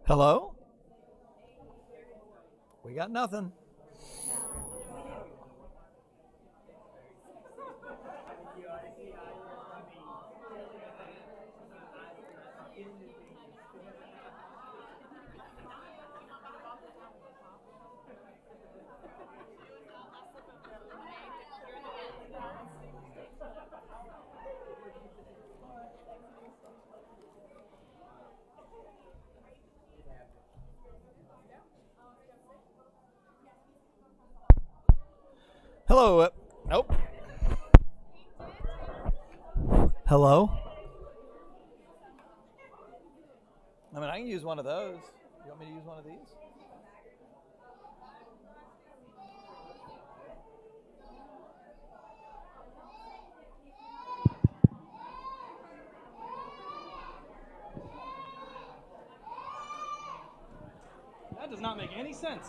Hello? We got nothing. Hello. Nope. Hello? I mean, I can use one of those. You want me to use one of these? That does not make any sense.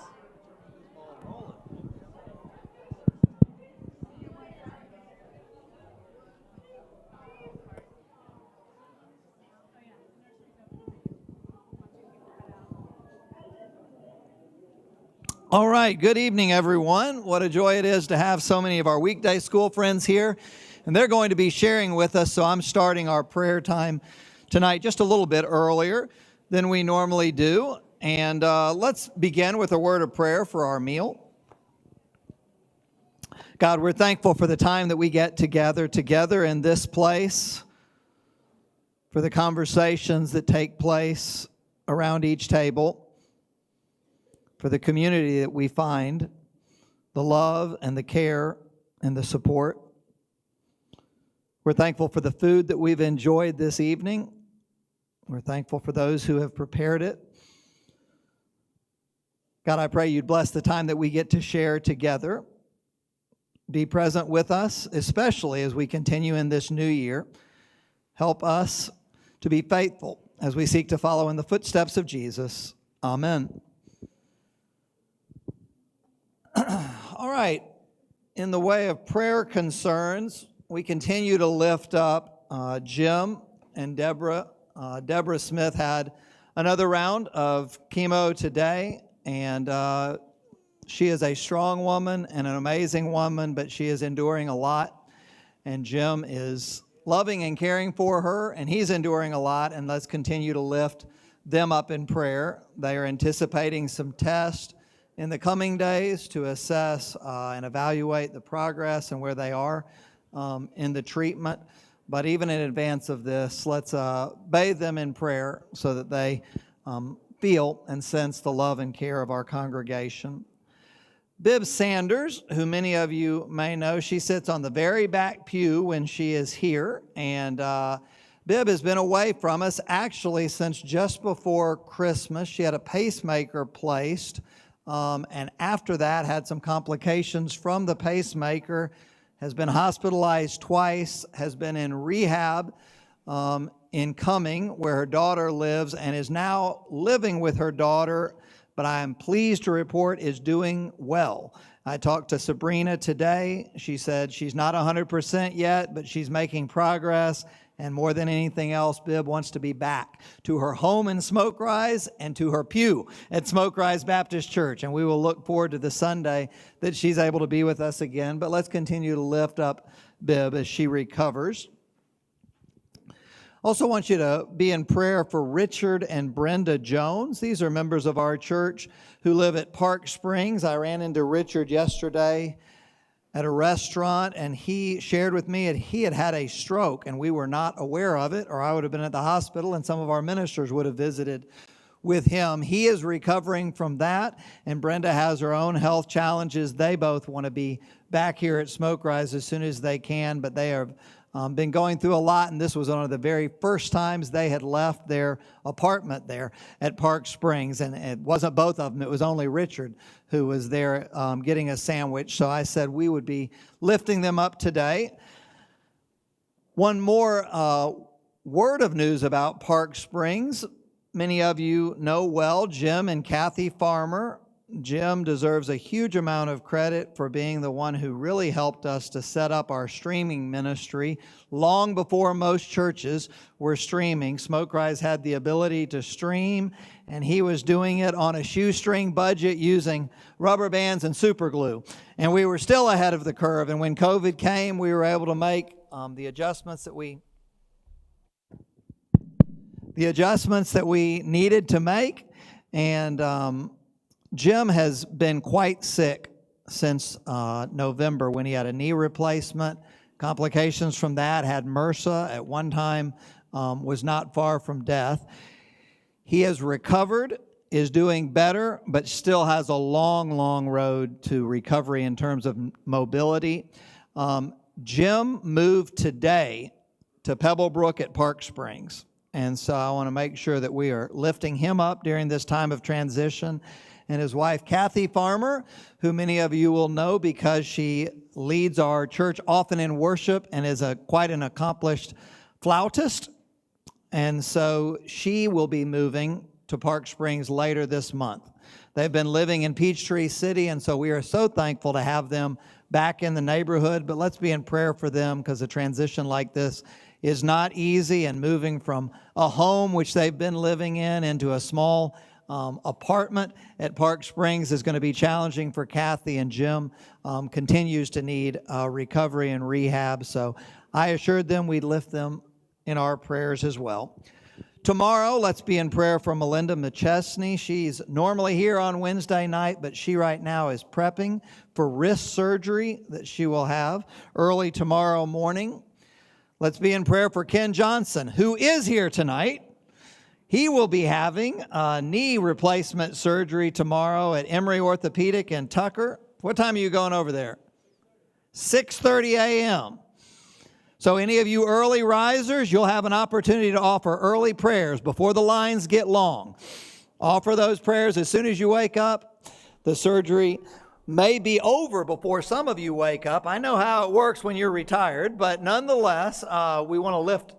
All right. Good evening, everyone. What a joy it is to have so many of our weekday school friends here. And they're going to be sharing with us. So I'm starting our prayer time tonight just a little bit earlier than we normally do. And let's begin with a word of prayer for our meal. God, we're thankful for the time that we get to gather together in this place, for the conversations that take place around each table, for the community that we find, the love and the care and the support. We're thankful for the food that we've enjoyed this evening. We're thankful for those who have prepared it. God, I pray you'd bless the time that we get to share together. Be present with us, especially as we continue in this new year. Help us to be faithful as we seek to follow in the footsteps of Jesus. Amen. All right. In the way of prayer concerns, we continue to lift up Jim and Deborah. Deborah Smith had another round of chemo today, and she is a strong woman and an amazing woman, but she is enduring a lot. And Jim is loving and caring for her, and he's enduring a lot, and let's continue to lift them up in prayer. They are anticipating some tests in the coming days to assess and evaluate the progress and where they are in the treatment. But even in advance of this, let's bathe them in prayer so that they feel and sense the love and care of our congregation. Bib Sanders, who many of you may know, she sits on the very back pew when she is here. And Bib has been away from us actually since just before Christmas. She had a pacemaker placed. And after that, had some complications from the pacemaker, has been hospitalized twice, has been in rehab in Cumming, where her daughter lives, and is now living with her daughter, but I am pleased to report is doing well. I talked to Sabrina today. She said she's not 100% yet, but she's making progress. And more than anything else, Bib wants to be back to her home in Smoke Rise and to her pew at Smoke Rise Baptist Church. And we will look forward to the Sunday that she's able to be with us again. But let's continue to lift up Bib as she recovers. Also want you to be in prayer for Richard and Brenda Jones. These are members of our church who live at Park Springs. I ran into Richard yesterday at a restaurant, and he shared with me that he had had a stroke, and we were not aware of it, or I would have been at the hospital, and some of our ministers would have visited with him. He is recovering from that, and Brenda has her own health challenges. They both want to be back here at Smoke Rise as soon as they can, but they have been going through a lot, and this was one of the very first times they had left their apartment there at Park Springs, and it wasn't both of them. It was only Richard who was there getting a sandwich. So I said we would be lifting them up today. One more word of news about Park Springs. Many of you know well Jim and Kathy Farmer. Jim deserves a huge amount of credit for being the one who really helped us to set up our streaming ministry. Long before most churches were streaming, Smoke Rise had the ability to stream, and he was doing it on a shoestring budget using rubber bands and super glue. And we were still ahead of the curve, and when COVID came, we were able to make the adjustments that we needed to make. And Jim has been quite sick since November when he had a knee replacement. Complications from that, had MRSA at one time, was not far from death. He has recovered, is doing better, but still has a long, long road to recovery in terms of mobility. Jim moved today to Pebblebrook at Park Springs. And so I want to make sure that we are lifting him up during this time of transition. And his wife, Kathy Farmer, who many of you will know because she leads our church often in worship and is quite an accomplished flautist. And so she will be moving to Park Springs later this month. They've been living in Peachtree City, and so we are so thankful to have them back in the neighborhood. But let's be in prayer for them, because a transition like this is not easy, and moving from a home which they've been living in into a small apartment at Park Springs is going to be challenging for Kathy, and Jim continues to need recovery and rehab. So I assured them we'd lift them in our prayers as well. Tomorrow, let's be in prayer for Melinda McChesney. She's normally here on Wednesday night, but she right now is prepping for wrist surgery that she will have early tomorrow morning. Let's be in prayer for Ken Johnson, who is here tonight. He will be having knee replacement surgery tomorrow at Emory Orthopedic in Tucker. What time are you going over there? 6:30 a.m. So any of you early risers, you'll have an opportunity to offer early prayers before the lines get long. Offer those prayers as soon as you wake up. The surgery may be over before some of you wake up. I know how it works when you're retired, but nonetheless, we want to lift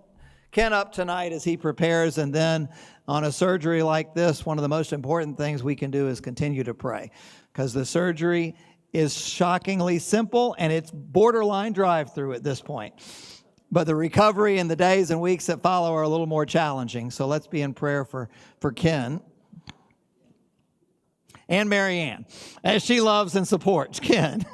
Ken up tonight as he prepares. And then on a surgery like this, one of the most important things we can do is continue to pray, because the surgery is shockingly simple and it's borderline drive-through at this point. But the recovery in the days and weeks that follow are a little more challenging. So let's be in prayer for Ken and Mary Ann, as she loves and supports Ken.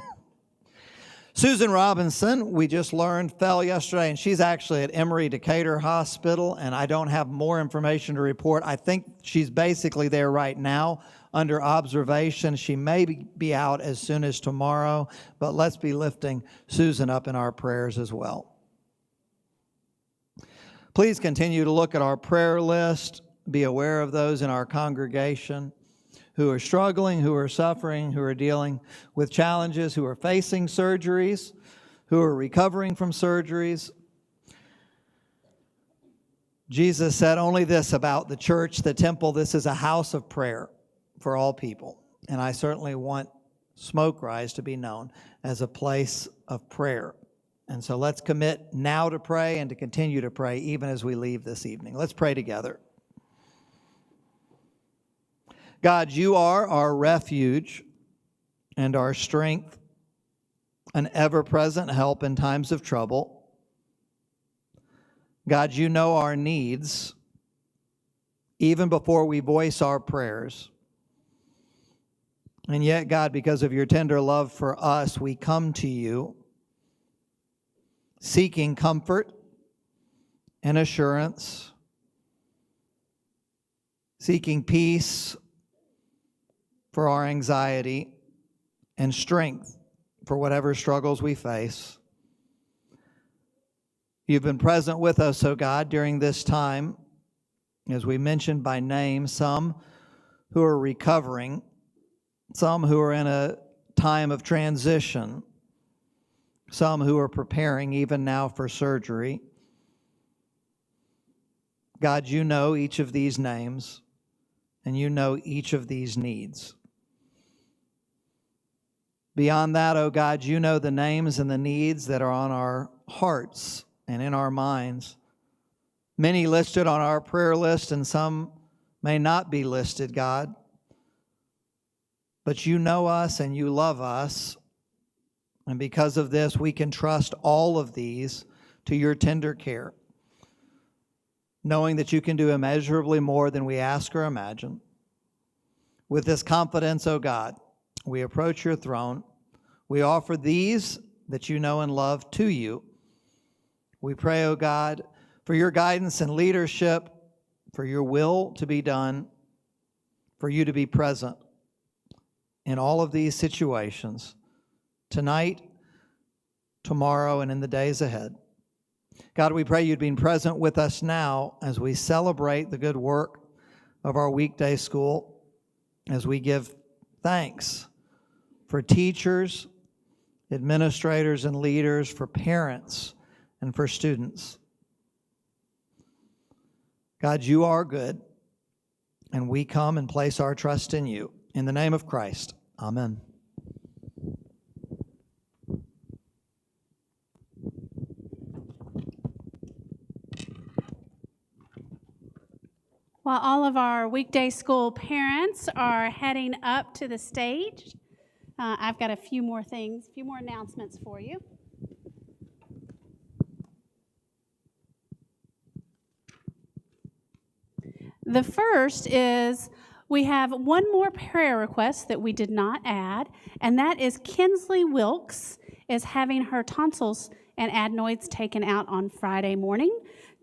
Susan Robinson, we just learned, fell yesterday, and she's actually at Emory Decatur Hospital, and I don't have more information to report. I think she's basically there right now under observation. She may be out as soon as tomorrow, but let's be lifting Susan up in our prayers as well. Please continue to look at our prayer list. Be aware of those in our congregation who are struggling, who are suffering, who are dealing with challenges, who are facing surgeries, who are recovering from surgeries. Jesus said only this about the church, the temple: this is a house of prayer for all people. And I certainly want Smoke Rise to be known as a place of prayer. And so let's commit now to pray and to continue to pray even as we leave this evening. Let's pray together. God, you are our refuge and our strength, an ever-present help in times of trouble. God, you know our needs even before we voice our prayers. And yet, God, because of your tender love for us, we come to you seeking comfort and assurance, seeking peace for our anxiety and strength for whatever struggles we face. You've been present with us, oh God, during this time, as we mentioned by name, some who are recovering, some who are in a time of transition, some who are preparing even now for surgery. God, you know each of these names, and you know each of these needs. Beyond that, oh God, you know the names and the needs that are on our hearts and in our minds. Many listed on our prayer list, and some may not be listed, God. But you know us and you love us. And because of this, we can trust all of these to your tender care, knowing that you can do immeasurably more than we ask or imagine. With this confidence, O God, we approach your throne. We offer these that you know and love to you. We pray, O God, for your guidance and leadership, for your will to be done, for you to be present in all of these situations, tonight, tomorrow, and in the days ahead. God, we pray you'd be present with us now as we celebrate the good work of our weekday school, as we give thanks for teachers, administrators, and leaders, for parents, and for students. God, you are good, and we come and place our trust in you. In the name of Christ, amen. While all of our weekday school parents are heading up to the stage, I've got a few more announcements for you. The first is we have one more prayer request that we did not add, and that is Kinsley Wilkes is having her tonsils and adenoids taken out on Friday morning.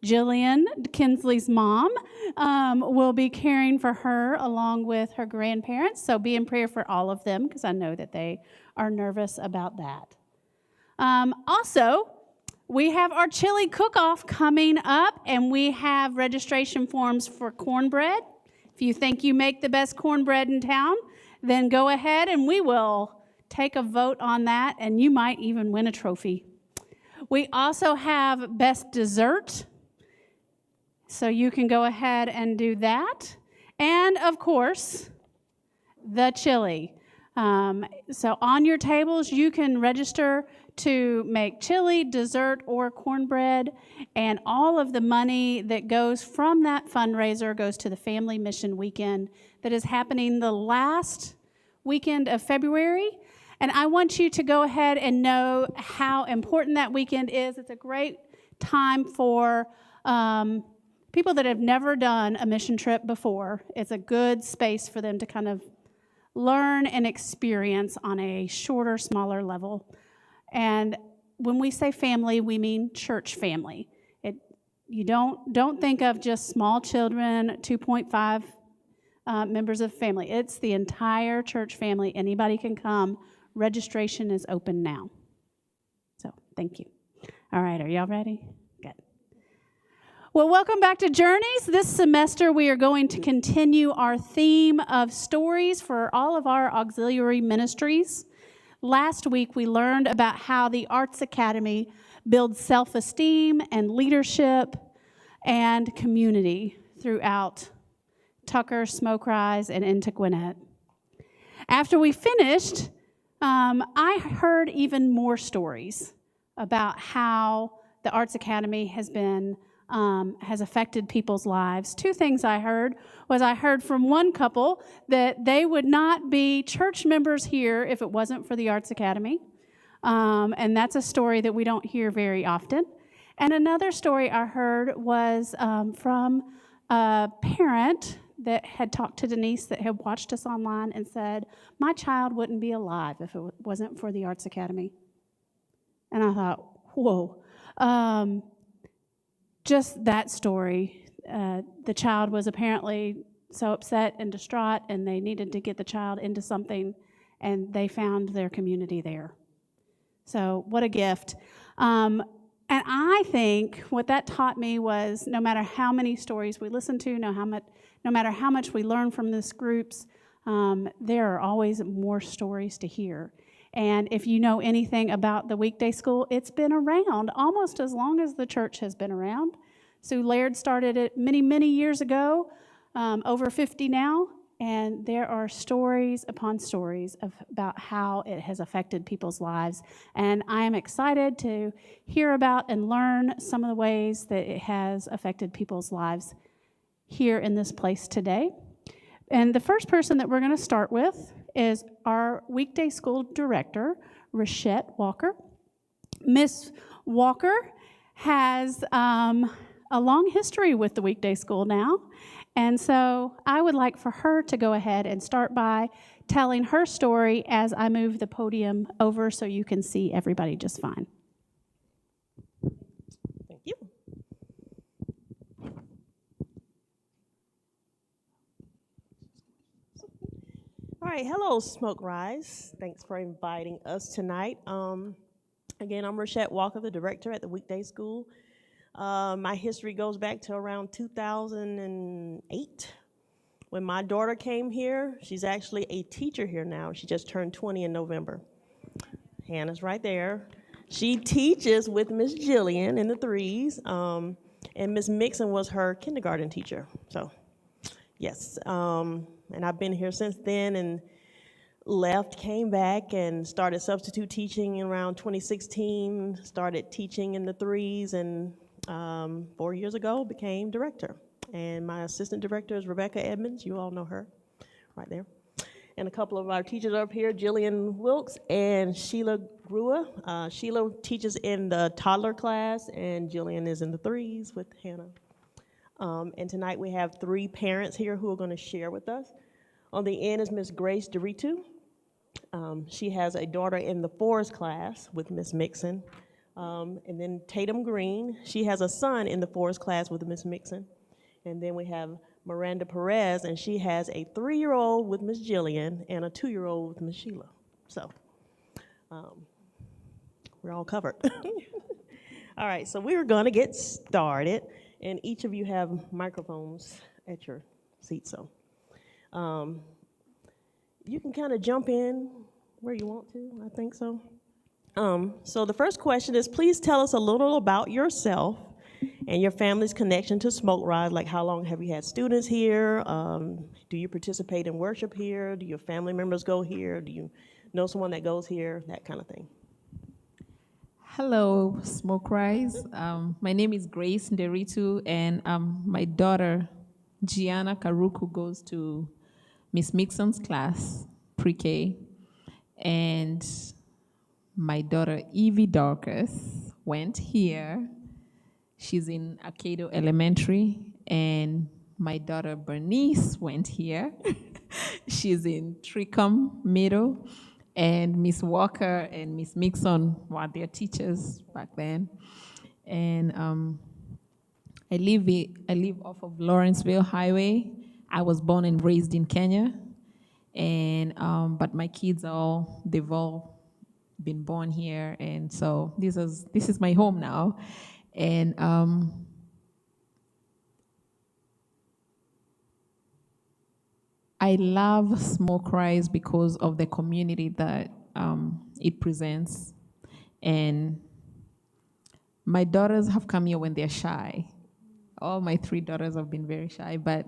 Jillian, Kinsley's mom, will be caring for her along with her grandparents, so be in prayer for all of them because I know that they are nervous about that. Also, we have our chili cook-off coming up, and we have registration forms for cornbread. If you think you make the best cornbread in town, then go ahead and we will take a vote on that, and you might even win a trophy. We also have best dessert, so you can go ahead and do that. And, of course, the chili. So on your tables, you can register to make chili, dessert, or cornbread, and all of the money that goes from that fundraiser goes to the Family Mission Weekend that is happening the last weekend of February. And I want you to go ahead and know how important that weekend is. It's a great time for people that have never done a mission trip before. It's a good space for them to kind of learn and experience on a shorter, smaller level. And when we say family, we mean church family. You don't think of just small children, 2.5 members of family. It's the entire church family. Anybody can come. Registration is open now. So thank you. All right, are y'all ready? Good. Well, welcome back to Journeys. This semester we are going to continue our theme of stories for all of our auxiliary ministries. Last week, we learned about how the Arts Academy builds self-esteem and leadership and community throughout Tucker, Smoke Rise, and into Gwinnett. After we finished, I heard even more stories about how the Arts Academy has affected people's lives. Two things I heard from one couple that they would not be church members here if it wasn't for the Arts Academy. And that's a story that we don't hear very often. And another story I heard was from a parent that had talked to Denise that had watched us online and said, my child wouldn't be alive if it wasn't for the Arts Academy. And I thought, whoa. Just that story. The child was apparently so upset and distraught, and they needed to get the child into something, and they found their community there. So what a gift. And I think what that taught me was no matter how many stories we listen to, no matter how much we learn from these groups, there are always more stories to hear. And if you know anything about the weekday school, it's been around almost as long as the church has been around. Sue Laird started it many, many years ago, over 50 now, and there are stories upon stories about how it has affected people's lives. And I am excited to hear about and learn some of the ways that it has affected people's lives here in this place today. And the first person that we're going to start with is our weekday school director, Rachette Walker. Miss Walker has a long history with the weekday school now, and so I would like for her to go ahead and start by telling her story as I move the podium over so you can see everybody just fine. Thank you. All right, hello, Smoke Rise. Thanks for inviting us tonight. Again, I'm Rachette Walker, the director at the Weekday School. My history goes back to around 2008 when my daughter came here. She's actually a teacher here now. She just turned 20 in November. Hannah's right there. She teaches with Miss Jillian in the threes, and Miss Mixon was her kindergarten teacher. So, yes, and I've been here since then and left, came back, and started substitute teaching around 2016, started teaching in the threes, and 4 years ago became director. And my assistant director is Rebecca Edmonds. You all know her right there. And a couple of our teachers up here, Jillian Wilkes and Sheila Grua. Sheila teaches in the toddler class, and Jillian is in the threes with Hannah. And tonight we have 3 parents here who are going to share with us. On the end is Miss Grace Deritu. She has a daughter in the fours class with Miss Mixon. And then Tatum Green, she has a son in the fours class with Miss Mixon. And then we have Miranda Perez, and she has a 3-year-old with Miss Jillian and a 2-year-old with Miss Sheila. So we're all covered. All right, so we're going to get started, and each of you have microphones at your seat. So you can kind of jump in where you want to, I think so. So the first question is, please tell us a little about yourself and your family's connection to Smoke Rise. Like, how long have you had students here? Do you participate in worship here? Do your family members go here? Do you know someone that goes here? That kind of thing. Hello, Smoke Rise. My name is Grace Nderitu, and my daughter, Gianna Karuku, goes to Miss Mixon's class, pre-K, and my daughter, Evie Dorcas, went here. She's in Arcado Elementary, and my daughter, Bernice, went here. She's in Tricom Middle, and Miss Walker and Miss Mixon were their teachers back then. And I live off of Lawrenceville Highway. I was born and raised in Kenya, and but my kids they've all been born here, and so this is my home now. And I love Smoke Rise because of the community that it presents. And my daughters have come here when they're shy. All my 3 daughters have been very shy, but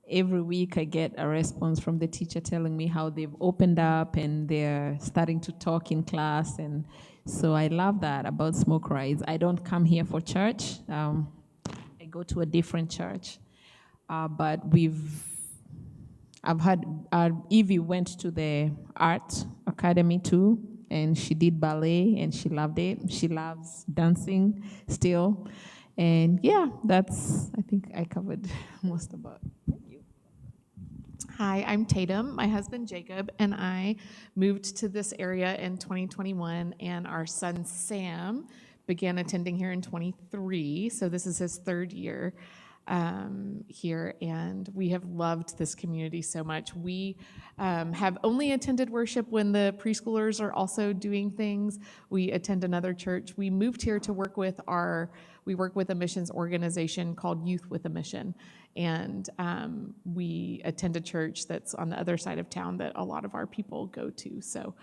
every week I get a response from the teacher telling me how they've opened up and they're starting to talk in class. And so I love that about Smoke Rise. I don't come here for church. I go to a different church. But Evie went to the art academy too, and she did ballet and she loved it. She loves dancing still. And yeah, I think I covered most about it. Hi, I'm Tatum. My husband Jacob and I moved to this area in 2021, and our son Sam began attending here in 23. So this is his 3rd year here, and we have loved this community so much. We have only attended worship when the preschoolers are also doing things. We attend another church. We moved here to work with we work with a missions organization called Youth with a Mission, and we attend a church that's on the other side of town that a lot of our people go to. So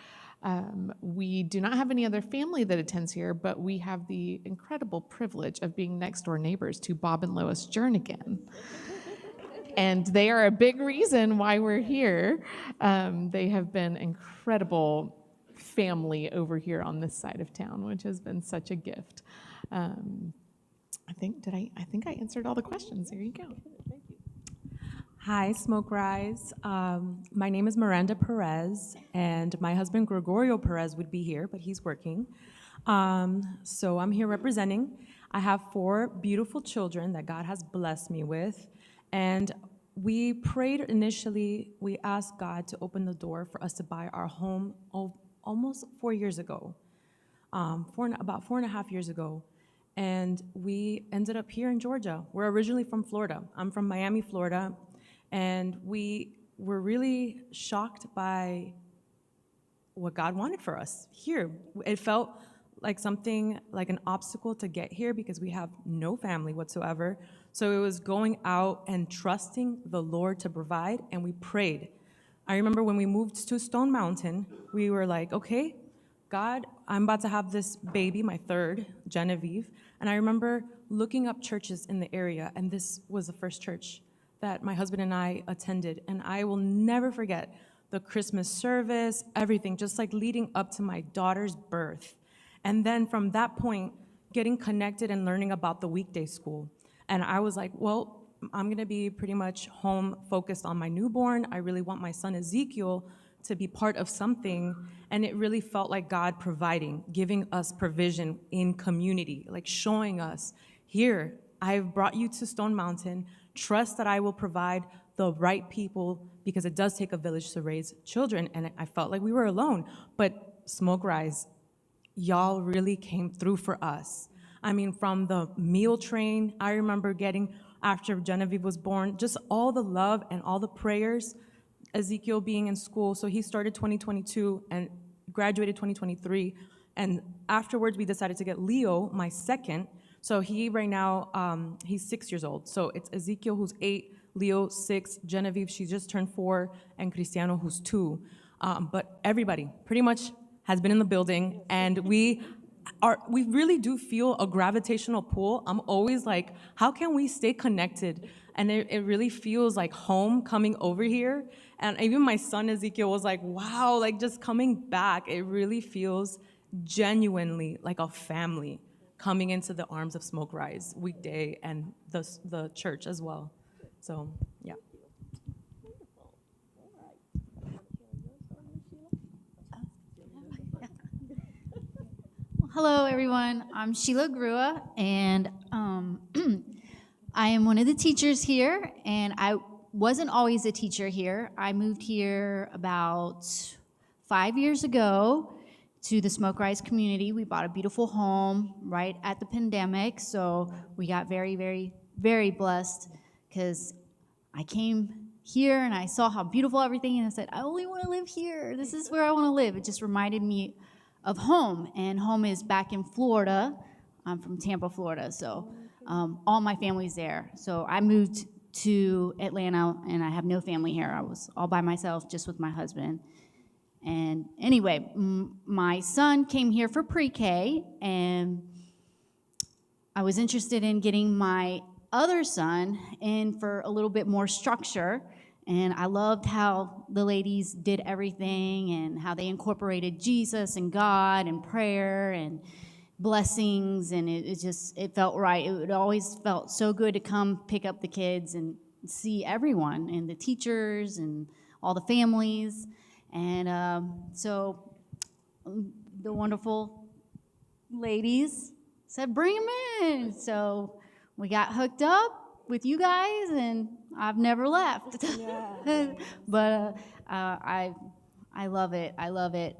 we do not have any other family that attends here, but we have the incredible privilege of being next door neighbors to Bob and Lois Jernigan. And they are a big reason why we're here. They have been incredible family over here on this side of town, which has been such a gift. I think I answered all the questions. There you go. Hi, Smoke Rise. My name is Miranda Perez, and my husband Gregorio Perez would be here, but he's working. So I'm here representing. I have 4 beautiful children that God has blessed me with, and we prayed initially. We asked God to open the door for us to buy our home almost 4 years ago, about 4.5 years ago. And we ended up here in Georgia. We're originally from Florida. I'm from Miami, Florida. And we were really shocked by what God wanted for us here. It felt like something, like an obstacle to get here because we have no family whatsoever. So it was going out and trusting the Lord to provide, and we prayed. I remember when we moved to Stone Mountain, we were like, okay, God, I'm about to have this baby, my 3rd, Genevieve. And I remember looking up churches in the area, and this was the first church that my husband and I attended. And I will never forget the Christmas service, everything, just like leading up to my daughter's birth. And then from that point, getting connected and learning about the weekday school. And I was like, well, I'm gonna be pretty much home focused on my newborn. I really want my son Ezekiel to be part of something. And it really felt like God providing, giving us provision in community, like showing us, here, I've brought you to Stone Mountain. Trust that I will provide the right people, because it does take a village to raise children. And I felt like we were alone. But Smoke Rise, y'all really came through for us. I mean, from the meal train, I remember getting, after Genevieve was born, just all the love and all the prayers. Ezekiel being in school, so he started 2022 and graduated 2023. And afterwards, we decided to get Leo, my 2nd. So he right now, he's 6 years old. So it's Ezekiel, who's 8, Leo, 6, Genevieve, she just turned 4, and Cristiano, who's 2. But everybody pretty much has been in the building, and we really do feel a gravitational pull. I'm always like, how can we stay connected? And it really feels like home coming over here. And even my son Ezekiel was like, wow, like just coming back, it really feels genuinely like a family coming into the arms of Smoke Rise weekday and the church as well. So, yeah. Hello, everyone. I'm Sheila Grua, and I am one of the teachers here, and I wasn't always a teacher here. I moved here about 5 years ago to the Smoke Rise community. We bought a beautiful home right at the pandemic, so we got very, very, very blessed because I came here and I saw how beautiful everything, and I said, I only want to live here. This is where I want to live. It just reminded me of home, and home is back in Florida. I'm from Tampa, Florida, so all my family's there. So I moved to Atlanta, and I have no family here. I was all by myself, just with my husband. And anyway, my son came here for pre-K, and I was interested in getting my other son in for a little bit more structure. And I loved how the ladies did everything and how they incorporated Jesus and God and prayer and blessings. And it felt right. It always felt so good to come pick up the kids and see everyone and the teachers and all the families. And so the wonderful ladies said, bring them in. So we got hooked up with you guys, and I've never left. Yeah. But I love it. I love it,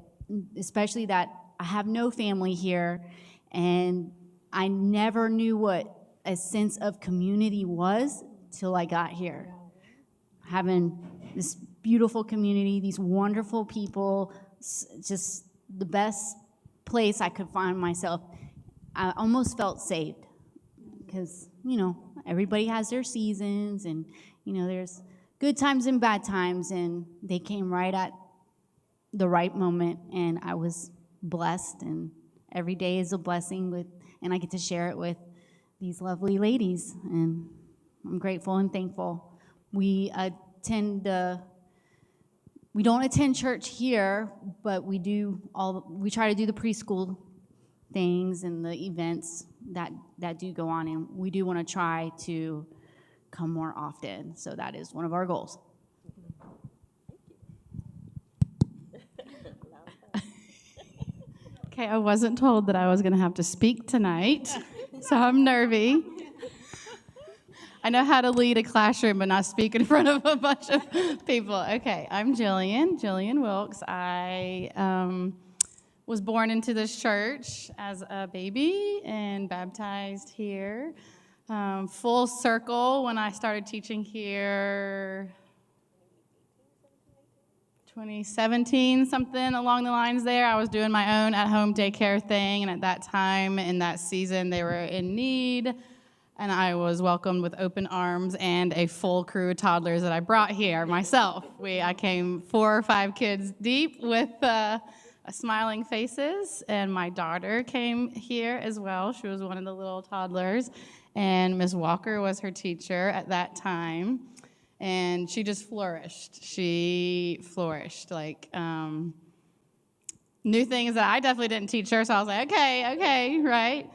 especially that I have no family here, and I never knew what a sense of community was till I got here. Having this beautiful community, these wonderful people, just the best place I could find myself. I almost felt saved because, you know, everybody has their seasons, and, you know, there's good times and bad times, and they came right at the right moment, and I was blessed, and every day is a blessing and I get to share it with these lovely ladies, and I'm grateful and thankful. We don't attend church here, but we try to do the preschool things and the events that do go on, and we do want to try to come more often. So that is one of our goals. Okay, I wasn't told that I was going to have to speak tonight, so I'm nervy. I know how to lead a classroom but not speak in front of a bunch of people. Okay, I'm Jillian Wilkes. I was born into this church as a baby and baptized here. Full circle when I started teaching here 2017, something along the lines there. I was doing my own at-home daycare thing, and at that time, in that season, they were in need, and I was welcomed with open arms and a full crew of toddlers that I brought here myself. I came 4 or 5 kids deep with smiling faces, and my daughter came here as well. She was one of the little toddlers, and Ms. Walker was her teacher at that time. And she just flourished. She flourished. Like, new things that I definitely didn't teach her, so I was like, okay, right?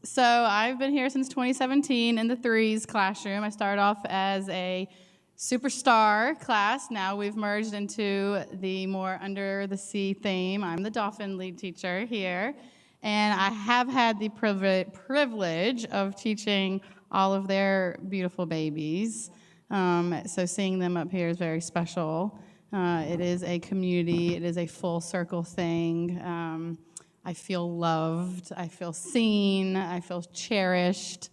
So I've been here since 2017 in the 3s classroom. I started off as a superstar class. Now we've merged into the more under the sea theme. I'm the Dolphin lead teacher here. And I have had the privilege of teaching all of their beautiful babies. So seeing them up here is very special. It is a community. It is a full circle thing. I feel loved. I feel seen. I feel cherished.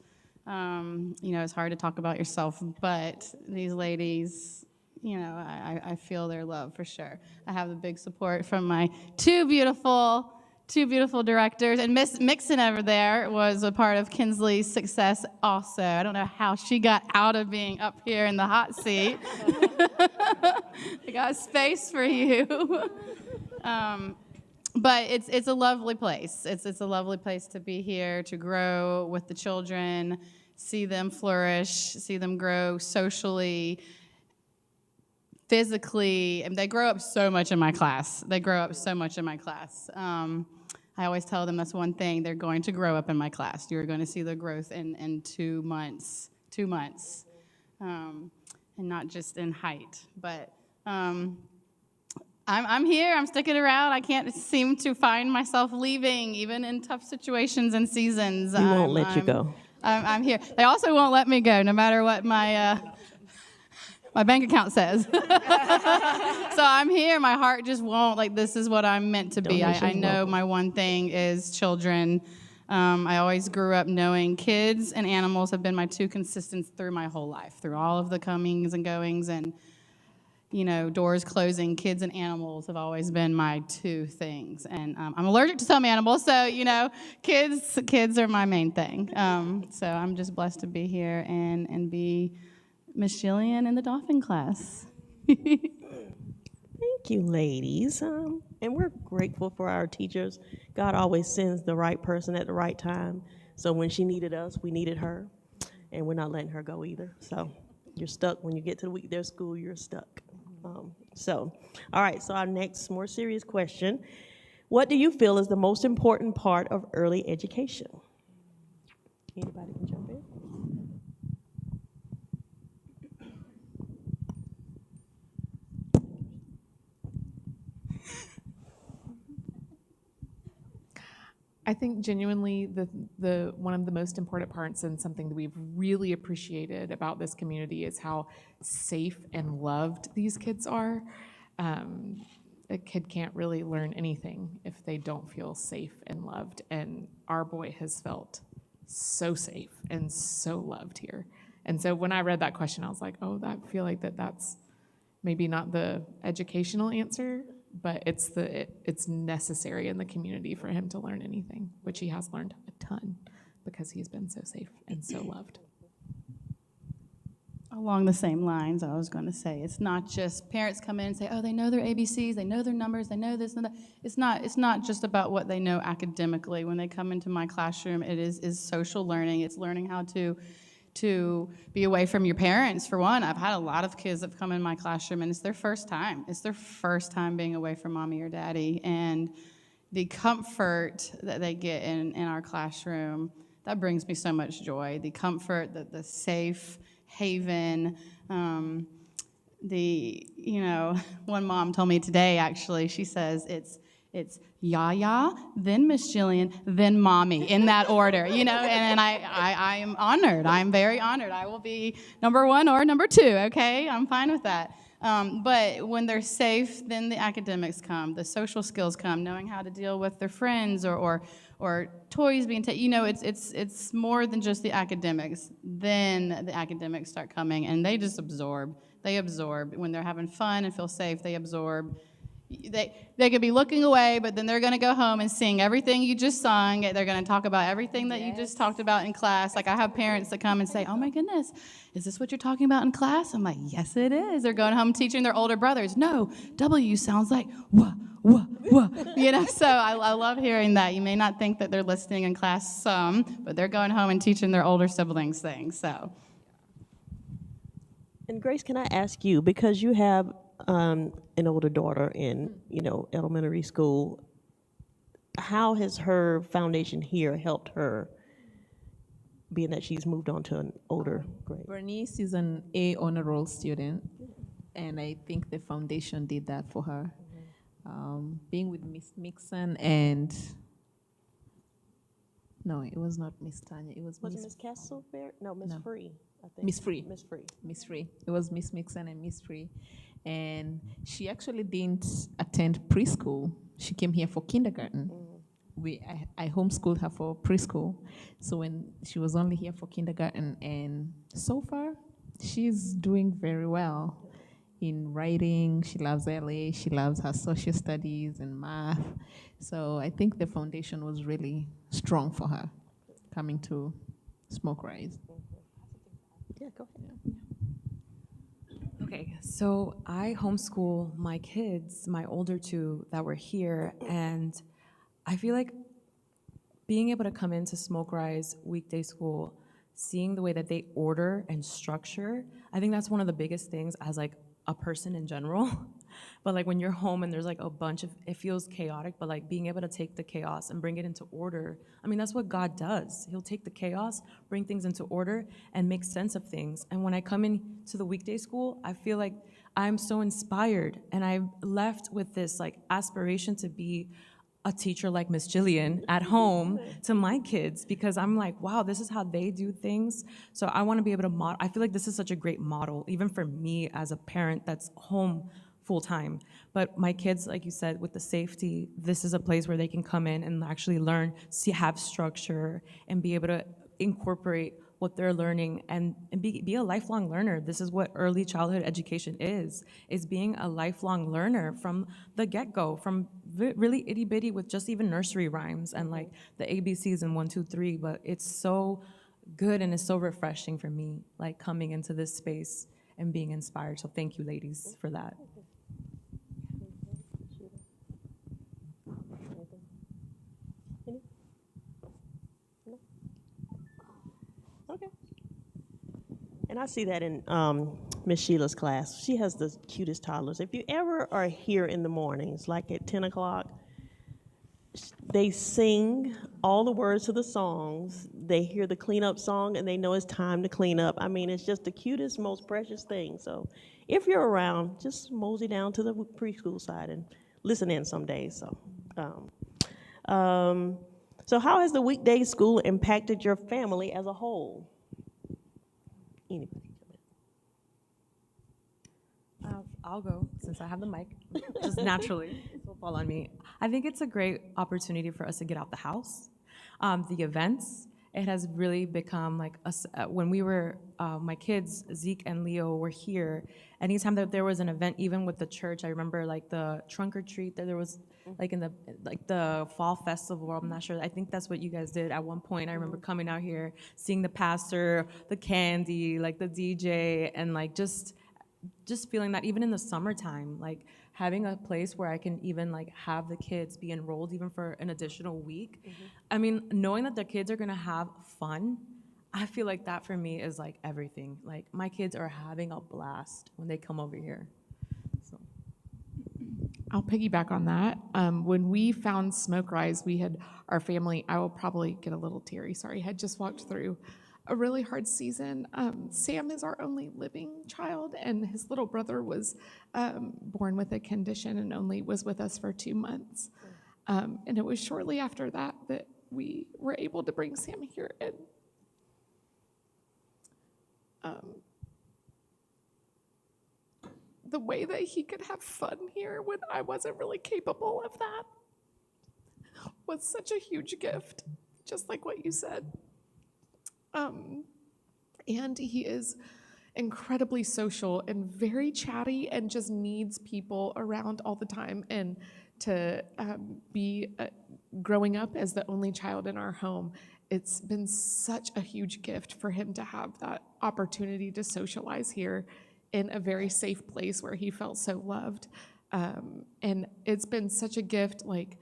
It's hard to talk about yourself, but these ladies, I feel their love for sure. I have the big support from my two beautiful directors, and Miss Mixon over there was a part of Kinsley's success also. I don't know how she got out of being up here in the hot seat. I got space for you. But it's a lovely place. It's a lovely place to be here, to grow with the children, see them flourish, see them grow socially, physically, and they grow up so much in my class. I always tell them that's one thing, they're going to grow up in my class. You're going to see the growth in 2 months, and not just in height. But I'm here, I'm sticking around. I can't seem to find myself leaving, even in tough situations and seasons. We won't let you go. I'm here. They also won't let me go, no matter what my bank account says. So I'm here. My heart just won't. Like, this is what I'm meant to be. I know my one thing is children. I always grew up knowing kids and animals have been my 2 consistents through my whole life, through all of the comings and goings and, doors closing. Kids and animals have always been my 2 things. And I'm allergic to some animals, so, kids are my main thing. So I'm just blessed to be here and be Miss Jillian in the Dolphin class. Thank you, ladies. And we're grateful for our teachers. God always sends the right person at the right time. So when she needed us, we needed her. And we're not letting her go either. So you're stuck. When you get to the week their school, you're stuck. All right, so our next more serious question. What do you feel is the most important part of early education? Anybody can jump in? I think genuinely the one of the most important parts and something that we've really appreciated about this community is how safe and loved these kids are. A kid can't really learn anything if they don't feel safe and loved, and our boy has felt so safe and so loved here. And so when I read that question, I was like, oh, I feel like that's maybe not the educational answer, but it's necessary in the community for him to learn anything, which he has learned a ton because he's been so safe and so loved. Along the same lines, I was going to say, it's not just parents come in and say, oh, they know their ABCs, they know their numbers, they know this and that. It's not just about what they know academically. When they come into my classroom, it is social learning. It's learning how to be away from your parents, for one. I've had a lot of kids that have come in my classroom, and it's their first time. It's their first time being away from mommy or daddy. And the comfort that they get in our classroom, that brings me so much joy. The comfort, the safe haven. One mom told me today, actually, she says it's Yaya, then Miss Jillian, then Mommy, in that order, and I am honored. I'm very honored. I will be number 1 or number 2, okay? I'm fine with that. But when they're safe, then the academics come, the social skills come, knowing how to deal with their friends or toys being taken. It's more than just the academics. Then the academics start coming, and they just absorb. They absorb. When they're having fun and feel safe, they absorb. They could be looking away, but then they're going to go home and sing everything you just sung. They're going to talk about everything that you just talked about in class. Like, I have parents that come and say, "Oh my goodness, is this what you're talking about in class?" I'm like, "Yes, it is." They're going home teaching their older brothers. "No, W sounds like wah, wah, wah." So I love hearing that. You may not think that they're listening in class some, but they're going home and teaching their older siblings things. So. And Grace, can I ask you, because you have an older daughter in, elementary school, how has her foundation here helped her, being that she's moved on to an older grade? Bernice is an A honor roll student, and I think the foundation did that for her. Being with Miss Mixon and no, it was not Miss Tanya. It was Miss Castleberry? No, Miss No. Free, I think. Miss Free. Miss Free. Miss Free. It was Miss Mixon and Miss Free. And she actually didn't attend preschool. She came here for kindergarten. I homeschooled her for preschool. So when she was only here for kindergarten, and so far, she's doing very well in writing. She loves LA. She loves her social studies and math. So I think the foundation was really strong for her coming to Smoke Rise. Yeah, go ahead. Okay, so I homeschool my kids, my older two that were here, and I feel like being able to come into Smoke Rise weekday school, seeing the way that they order and structure, I think that's one of the biggest things as like a person in general. But like when you're home and there's like a bunch of, it feels chaotic, but like being able to take the chaos and bring it into order, I mean, that's what God does. He'll take the chaos, bring things into order, and make sense of things. And when I come into the weekday school, I feel like I'm so inspired, and I've left with this like aspiration to be a teacher like Miss Jillian at home to my kids, because I'm like, wow, this is how they do things. So I want to be able to model. I feel like this is such a great model, even for me as a parent that's home full time. But my kids, like you said, with the safety, this is a place where they can come in and actually learn, have structure, and be able to incorporate what they're learning and be a lifelong learner. This is what early childhood education is being a lifelong learner from the get-go, from really itty-bitty with just even nursery rhymes and like the ABCs and 1, 2, 3, but it's so good and it's so refreshing for me, like coming into this space and being inspired. So thank you, ladies, for that. Okay. And I see that in Miss Sheila's class. She has the cutest toddlers. If you ever are here in the mornings, like at 10 o'clock, they sing all the words to the songs. They hear the cleanup song, and they know it's time to clean up. I mean, it's just the cutest, most precious thing. So if you're around, just mosey down to the preschool side and listen in some days. So how has the weekday school impacted your family as a whole? Anybody? I'll go since I have the mic, just naturally. This will fall on me. I think it's a great opportunity for us to get out the house. The events, it has really become like when we were, my kids, Zeke and Leo, were here. Anytime that there was an event, even with the church, I remember like the trunk or treat that there was like in the fall festival. I'm not sure. I think that's what you guys did at one point. I remember coming out here, seeing the pastor, the candy, like the DJ, and like just feeling that even in the summertime, like having a place where I can even like have the kids be enrolled even for an additional week. I mean, knowing that the kids are gonna have fun, I feel like that for me is like everything. Like my kids are having a blast when they come over here. So. I'll piggyback on that. When we found Smoke Rise, our family, I will probably get a little teary, sorry, had just walked through a really hard season. Sam is our only living child, and his little brother was born with a condition and only was with us for 2 months. And it was shortly after that that we were able to bring Sam here. And the way that he could have fun here when I wasn't really capable of that was such a huge gift, just like what you said. And he is incredibly social and very chatty and just needs people around all the time. And to be growing up as the only child in our home, it's been such a huge gift for him to have that opportunity to socialize here in a very safe place where he felt so loved. And it's been such a gift, like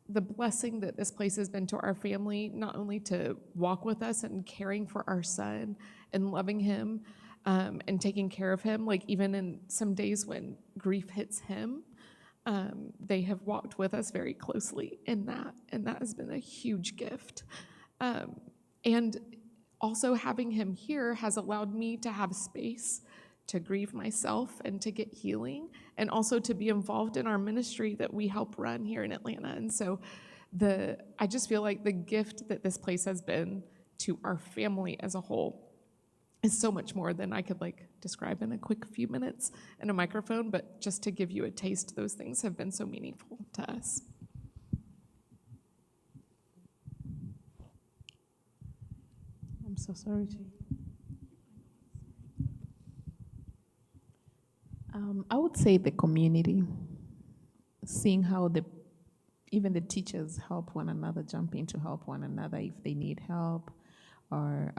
the blessing that this place has been to our family, not only to walk with us and caring for our son and loving him and taking care of him, like even in some days when grief hits him, they have walked with us very closely in that, and that has been a huge gift. And also having him here has allowed me to have space to grieve myself and to get healing, and also to be involved in our ministry that we help run here in Atlanta. And so I just feel like the gift that this place has been to our family as a whole is so much more than I could describe in a quick few minutes in a microphone, but just to give you a taste, those things have been so meaningful to us. I'm so sorry, Jay. I would say the community, seeing how even the teachers help one another, jump in to help one another if they need help, or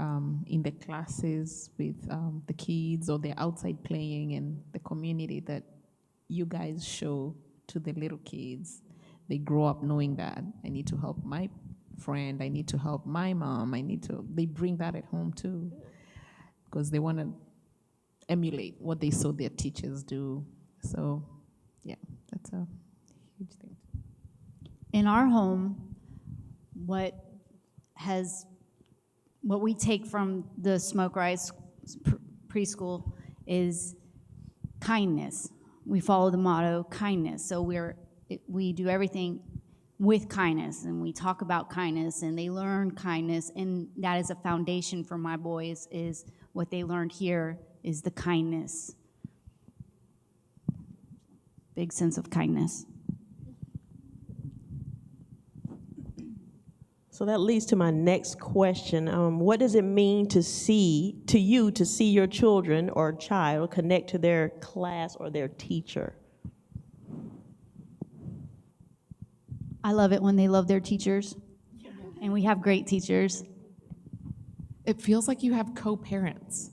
in the classes with the kids, or they're outside playing, and the community that you guys show to the little kids. They grow up knowing that I need to help my friend, I need to help my mom, they bring that at home too, because they want to emulate what they saw their teachers do. So yeah, that's a huge thing. In our home, what we take from the Smoke Rise preschool is kindness. We follow the motto, kindness. So we do everything with kindness, and we talk about kindness, and they learn kindness, and that is a foundation for my boys, is what they learned here is the kindness. Big sense of kindness. So that leads to my next question. What does it mean to see your children or child connect to their class or their teacher? I love it when they love their teachers, and we have great teachers. It feels like you have co-parents.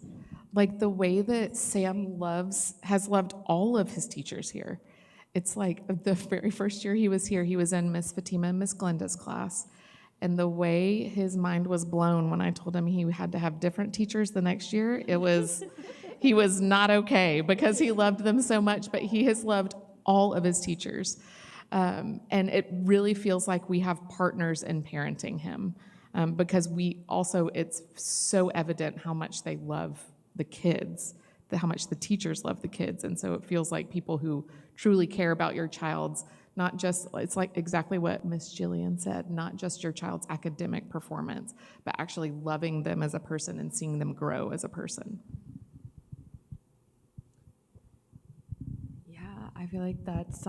Like the way that Sam has loved all of his teachers here. It's like the very first year he was here, he was in Miss Fatima and Miss Glenda's class. And the way his mind was blown when I told him he had to have different teachers the next year, he was not okay, because he loved them so much, but he has loved all of his teachers. And it really feels like we have partners in parenting him, because it's so evident how much they love the kids, how much the teachers love the kids. And so it feels like people who truly care about your child's, not just, it's like exactly what Miss Jillian said, not just your child's academic performance, but actually loving them as a person and seeing them grow as a person. Yeah, I feel like that's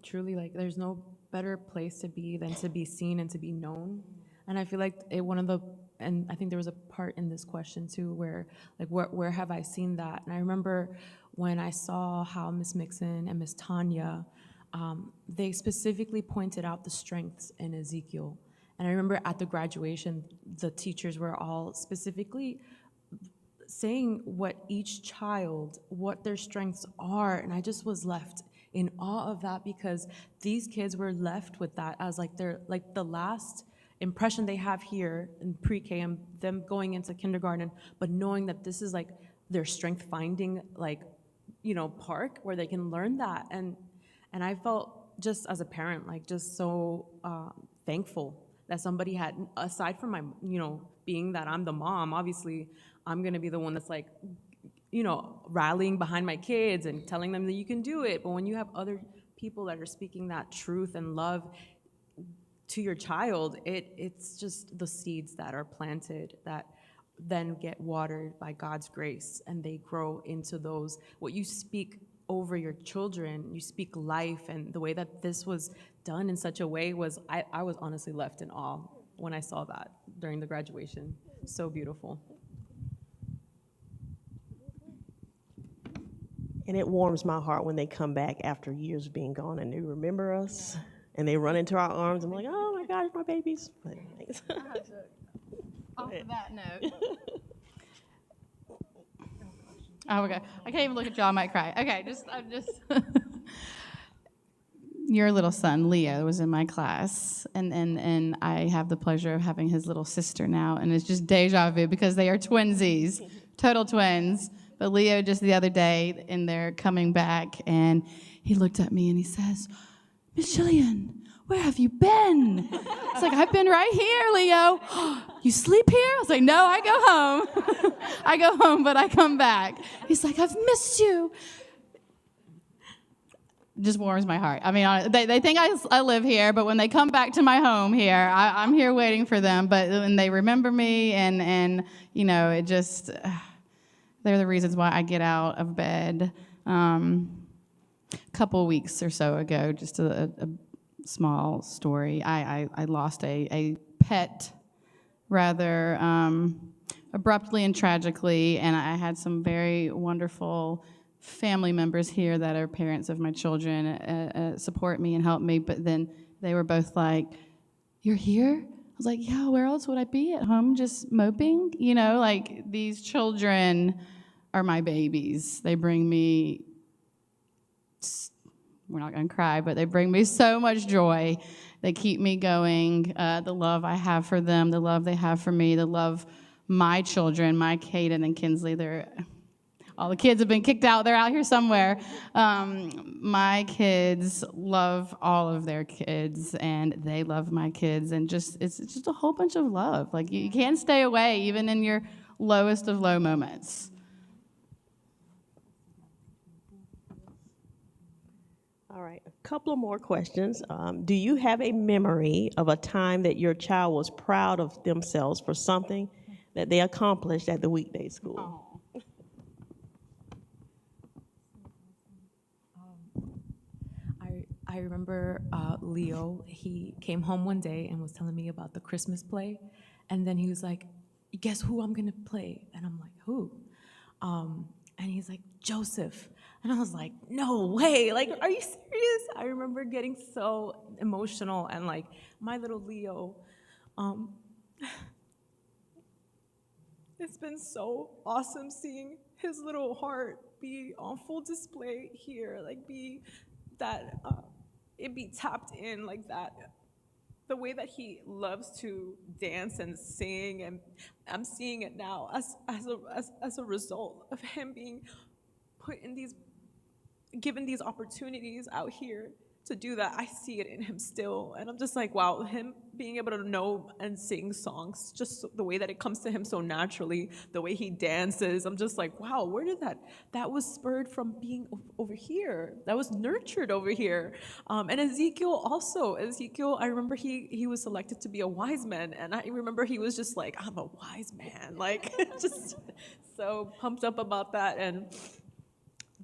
truly, like, there's no better place to be than to be seen and to be known. And I feel like and I think there was a part in this question too where, like, where have I seen that? And I remember when I saw how Miss Mixon and Miss Tanya, they specifically pointed out the strengths in Ezekiel. And I remember at the graduation, the teachers were all specifically saying what their strengths are. And I just was left in awe of that, because these kids were left with that as the last impression they have here in pre-K and them going into kindergarten, but knowing that this is like their strength finding park where they can learn that. And And I felt just as a parent, like just so thankful that somebody had, aside from my, being that I'm the mom, obviously I'm gonna be the one that's like, rallying behind my kids and telling them that you can do it. But when you have other people that are speaking that truth and love to your child, it's just the seeds that are planted that then get watered by God's grace, and they grow into those, what you speak over your children, you speak life. And the way that this was done in such a way was, I was honestly left in awe when I saw that during the graduation. So beautiful. And it warms my heart when they come back after years of being gone and they remember us and they run into our arms. I'm like, oh my gosh, my babies. But thanks. Off of that note. Oh, okay. I can't even look at y'all. I might cry. Okay, I'm just. Your little son, Leo, was in my class, and I have the pleasure of having his little sister now, and it's just deja vu because they are twinsies, total twins. But Leo just the other day, and they're coming back, and he looked at me and he says, Miss Jillian, where have you been? It's like, I've been right here, Leo. You sleep here? I was like, no, I go home. I go home, but I come back. He's like, I've missed you. Just warms my heart. I mean, they think I live here, but when they come back to my home here, I'm here waiting for them. But when they remember me, and it just, they're the reasons why I get out of bed. A couple weeks or so ago, just a small story. I lost a pet rather abruptly and tragically, and I had some very wonderful family members here that are parents of my children support me and help me, but then they were both like, you're here? I was like, yeah, where else would I be? At home just moping? Like, these children are my babies. They bring me, we're not gonna cry, but they bring me so much joy. They keep me going. The love I have for them, the love they have for me, the love my children, my Caden and Kinsley, all the kids have been kicked out. They're out here somewhere. My kids love all of their kids, and they love my kids, and it's just a whole bunch of love. Like, you can't stay away, even in your lowest of low moments. All right, a couple of more questions. Do you have a memory of a time that your child was proud of themselves for something that they accomplished at the weekday school? I remember Leo, he came home one day and was telling me about the Christmas play. And then he was like, guess who I'm gonna play? And I'm like, who? And he's like, Joseph. And I was like, no way, like, are you serious? I remember getting so emotional, and like, my little Leo, it's been so awesome seeing his little heart be on full display here, like it be tapped in like that. The way that he loves to dance and sing, and I'm seeing it now as a result of him being put in given these opportunities out here to do that. I see it in him still, and I'm just like, wow, him being able to know and sing songs, just the way that it comes to him so naturally, the way he dances, I'm just like, wow, where did that was spurred from being over here, that was nurtured over here. And Ezekiel, I remember he was selected to be a wise man, and I remember he was just like, I'm a wise man, like, just so pumped up about that, and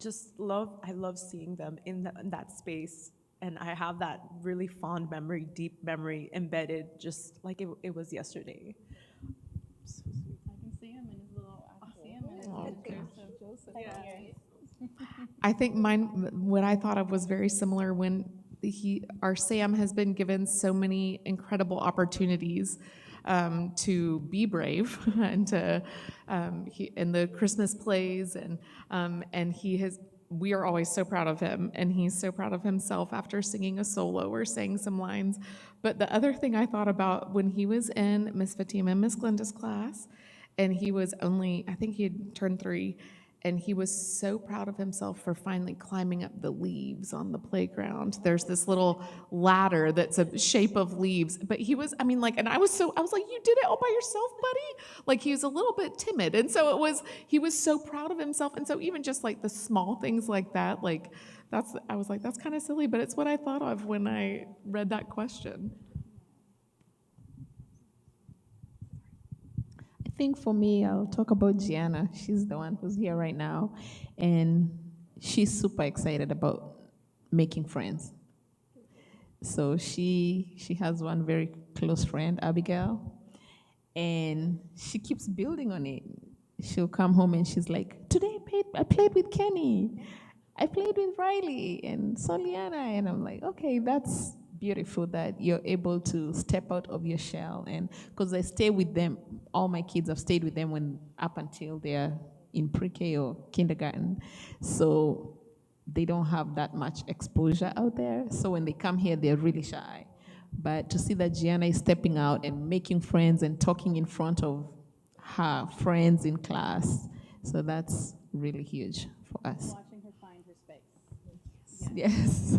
I love seeing them in that space. And I have that really fond memory, deep memory embedded, just like it was yesterday. So sweet. I can see him in his little Joseph. I think what I thought of was very similar when our Sam has been given so many incredible opportunities to be brave and to in the Christmas plays, and we are always so proud of him, and he's so proud of himself after singing a solo or saying some lines. But the other thing I thought about, when he was in Miss Fatima and Miss Glenda's class, and he was I think he had turned 3, And he was so proud of himself for finally climbing up the leaves on the playground. There's this little ladder that's a shape of leaves. But he was, I mean, like, and I was like, you did it all by yourself, buddy? Like, he was a little bit timid. And so he was so proud of himself. And so even just like the small things like that, like, I was like, that's kind of silly, but it's what I thought of when I read that question. I think for me, I'll talk about Gianna. She's the one who's here right now, and she's super excited about making friends. So she has one very close friend, Abigail, and she keeps building on it. She'll come home and she's like, today I played with Kenny. I played with Riley and Soliana. And I'm like, okay, that's beautiful that you're able to step out of your shell. And because I stay with them, all my kids have stayed with them up until they're in pre-K or kindergarten. So they don't have that much exposure out there. So when they come here, they're really shy. But to see that Gianna is stepping out and making friends and talking in front of her friends in class, so that's really huge for us. Watching her find her space. Yes.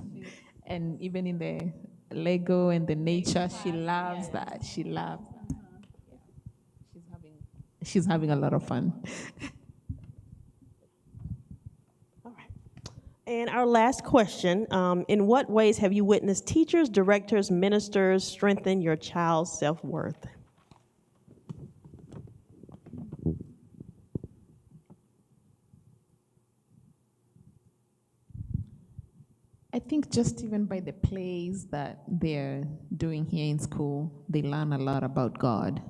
And even in the Lego and the nature, she loves that. She loves that. She's having a lot of fun. All right. And our last question, in what ways have you witnessed teachers, directors, ministers strengthen your child's self-worth? I think just even by the plays that they're doing here in school, they learn a lot about God.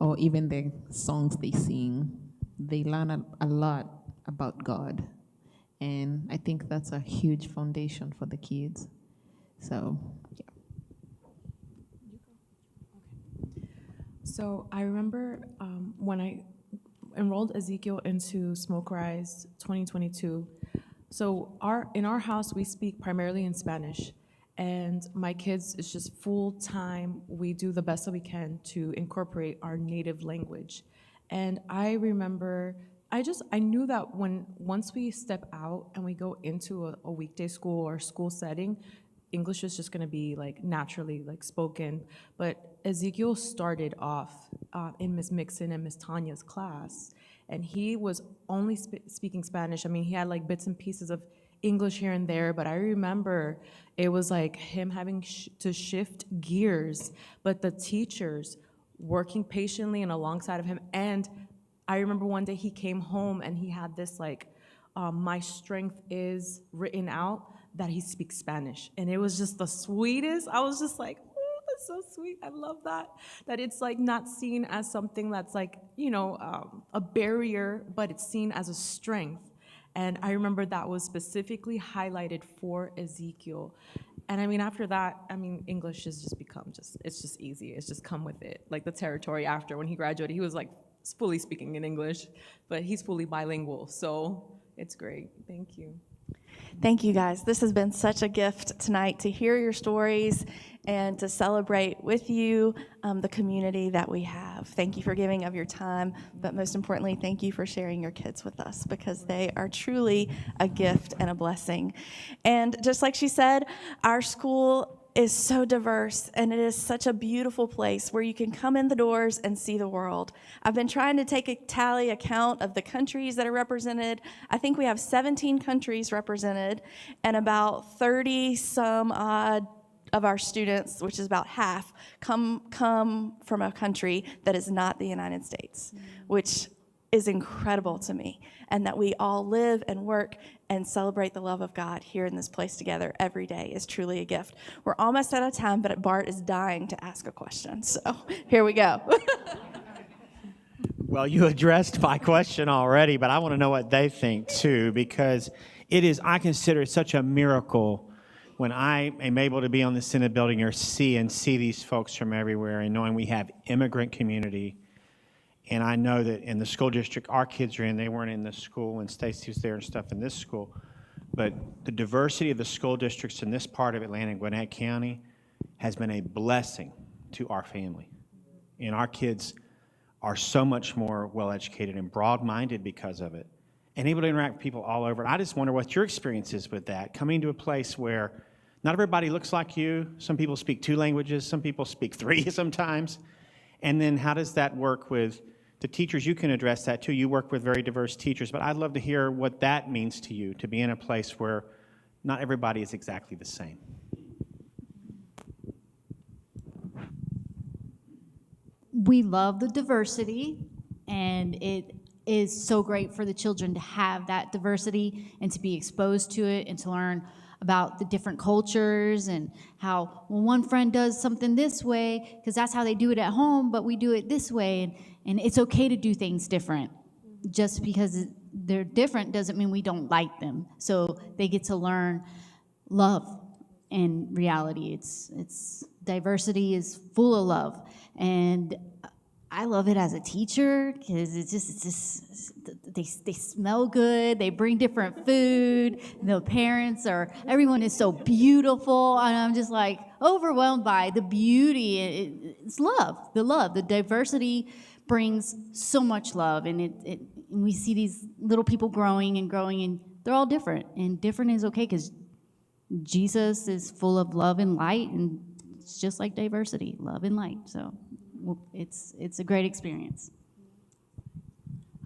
Or even the songs they sing, they learn a lot about God. And I think that's a huge foundation for the kids. So, yeah. So I remember when I enrolled Ezekiel into Smoke Rise 2022. So in our house, we speak primarily in Spanish. And my kids, it's just full time. We do the best that we can to incorporate our native language. And I remember, I knew that once we step out and we go into a weekday school or school setting, English is just gonna be like naturally like spoken. But Ezekiel started off in Ms. Mixon and Ms. Tanya's class, and he was only speaking Spanish. I mean, he had like bits and pieces of English here and there, but I remember it was like him having to shift gears, but the teachers working patiently and alongside of him. And I remember one day he came home and he had this like, my strength is written out, that he speaks Spanish. And it was just the sweetest. I was just like, oh, that's so sweet. I love that. That it's like not seen as something that's like, a barrier, but it's seen as a strength. And I remember that was specifically highlighted for Ezekiel. And I mean, after that, English has just become it's just easy. It's just come with it. Like the territory after, when he graduated, he was like fully speaking in English, but he's fully bilingual. So it's great. Thank you. Thank you, guys. This has been such a gift tonight to hear your stories and to celebrate with you the community that we have. Thank you for giving of your time, but most importantly, thank you for sharing your kids with us, because they are truly a gift and a blessing. And just like she said, our school is so diverse, and it is such a beautiful place where you can come in the doors and see the world. I've been trying to take a tally account of the countries that are represented. I think we have 17 countries represented, and about 30 some odd of our students, which is about half, come from a country that is not the United States, which is incredible to me, and that we all live and work and celebrate the love of God here in this place together every day is truly a gift. We're almost out of time, but Bart is dying to ask a question, so here we go. Well, you addressed my question already, but I want to know what they think too, because I consider it such a miracle when I am able to be on the Senate building or see these folks from everywhere, and knowing we have immigrant community. And I know that in the school district our kids are in, they weren't in this school when Stacy was there and stuff in this school, but the diversity of the school districts in this part of Atlanta and Gwinnett County has been a blessing to our family. And our kids are so much more well-educated and broad-minded because of it, and able to interact with people all over. I just wonder what your experience is with that, coming to a place where not everybody looks like you. Some people speak 2 languages, some people speak 3 sometimes. And then how does that work with the teachers? You can address that too. You work with very diverse teachers, but I'd love to hear what that means to you, to be in a place where not everybody is exactly the same. We love the diversity, and it is so great for the children to have that diversity and to be exposed to it and to learn about the different cultures and how, well, one friend does something this way because that's how they do it at home, but we do it this way, and it's okay to do things different. Just because they're different doesn't mean we don't like them. So they get to learn love in reality. It's diversity is full of love, and I love it as a teacher because it's just they smell good. They bring different food. The parents everyone is so beautiful, and I'm just like overwhelmed by the beauty. It's love, the diversity brings so much love, and and we see these little people growing, and they're all different, and different is okay because Jesus is full of love and light, and it's just like diversity, love and light. So it's a great experience.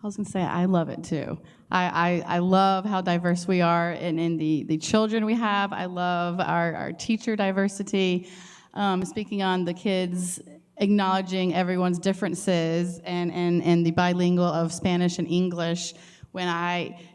I was going to say, I love it too. I love how diverse we are in the children we have. I love our teacher diversity. Speaking on the kids, acknowledging everyone's differences and the bilingual of Spanish and English.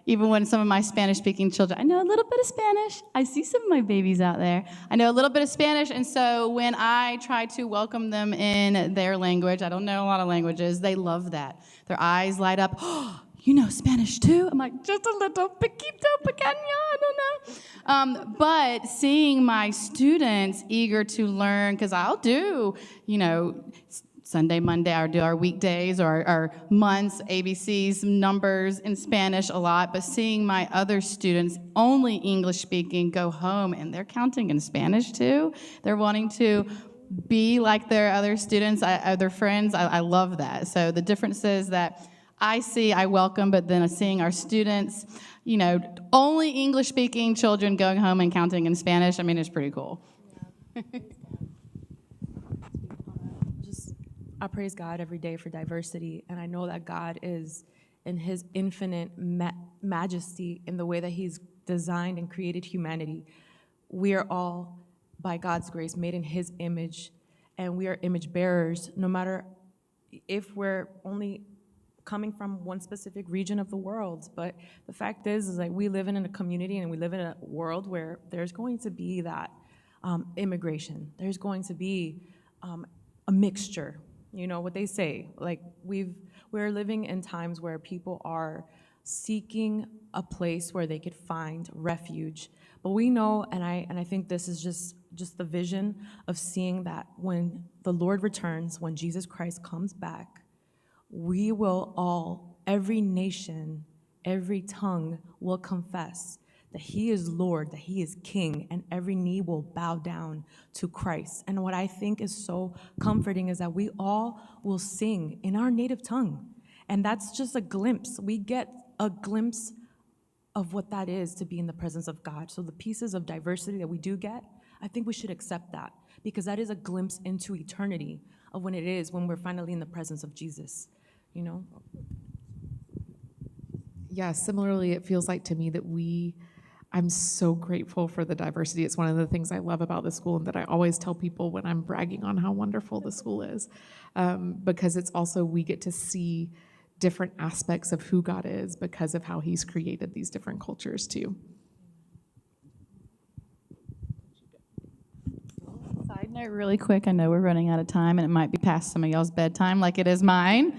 Even when some of my Spanish-speaking children, I know a little bit of Spanish. I see some of my babies out there. I know a little bit of Spanish, and so when I try to welcome them in their language, I don't know a lot of languages, they love that. Their eyes light up. Oh, you know Spanish too? I'm like, just a little pequito, pequeña, I don't know. But seeing my students eager to learn, because I'll do, Sunday, Monday, I'll do our weekdays or our months, ABCs, numbers in Spanish a lot, but seeing my other students, only English speaking, go home and they're counting in Spanish too. They're wanting to be like their other students, other friends. I love that. So the differences that I see, I welcome, but then seeing our students, only English speaking children going home and counting in Spanish, it's pretty cool. I praise God every day for diversity, and I know that God is in his infinite majesty in the way that he's designed and created humanity. We are all, by God's grace, made in his image, and we are image bearers, no matter if we're only coming from one specific region of the world. But the fact is like we live in a community and we live in a world where there's going to be that immigration. There's going to be a mixture. You know what they say, like we're living in times where people are seeking a place where they could find refuge. But we know, and I think this is just the vision of seeing that when the Lord returns, when Jesus Christ comes back, we will all, every nation, every tongue will confess that he is Lord, that he is King, and every knee will bow down to Christ. And what I think is so comforting is that we all will sing in our native tongue. And that's just a glimpse. We get a glimpse of what that is to be in the presence of God. So the pieces of diversity that we do get, I think we should accept that, because that is a glimpse into eternity of when it is when we're finally in the presence of Jesus, Yeah, similarly, it feels like to me that I'm so grateful for the diversity. It's one of the things I love about the school, and that I always tell people when I'm bragging on how wonderful the school is, because it's also, we get to see different aspects of who God is because of how he's created these different cultures too. Side note really quick, I know we're running out of time and it might be past some of y'all's bedtime like it is mine.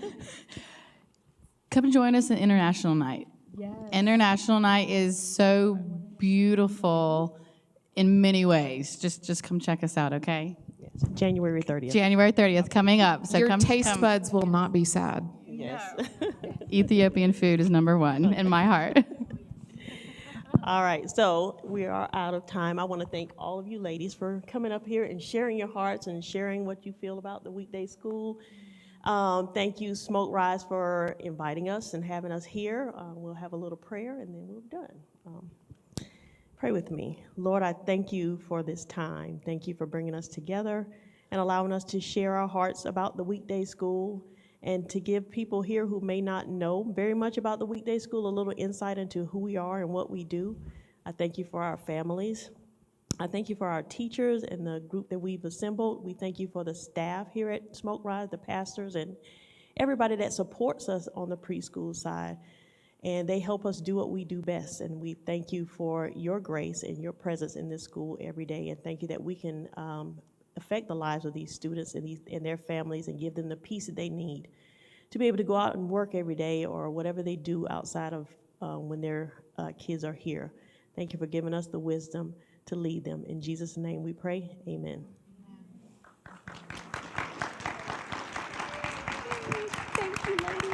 Come and join us at International Night. Yes. International Night is so beautiful in many ways. Just come check us out, okay? Yes. January 30th. January 30th coming up. So Your come, taste buds will not be sad. Yes. Ethiopian food is number one in my heart. All right, so we are out of time. I want to thank all of you ladies for coming up here and sharing your hearts and sharing what you feel about the weekday school. Thank you, Smoke Rise, for inviting us and having us here. We'll have a little prayer and then we're done. Pray with me. Lord, I thank you for this time. Thank you for bringing us together and allowing us to share our hearts about the weekday school and to give people here who may not know very much about the weekday school a little insight into who we are and what we do. I thank you for our families. I thank you for our teachers and the group that we've assembled. We thank you for the staff here at Smoke Rise, the pastors, and everybody that supports us on the preschool side. And they help us do what we do best. And we thank you for your grace and your presence in this school every day. And thank you that we can affect the lives of these students and their families and give them the peace that they need to be able to go out and work every day or whatever they do outside of when their kids are here. Thank you for giving us the wisdom to lead them. In Jesus' name we pray, amen. Thank you, ladies.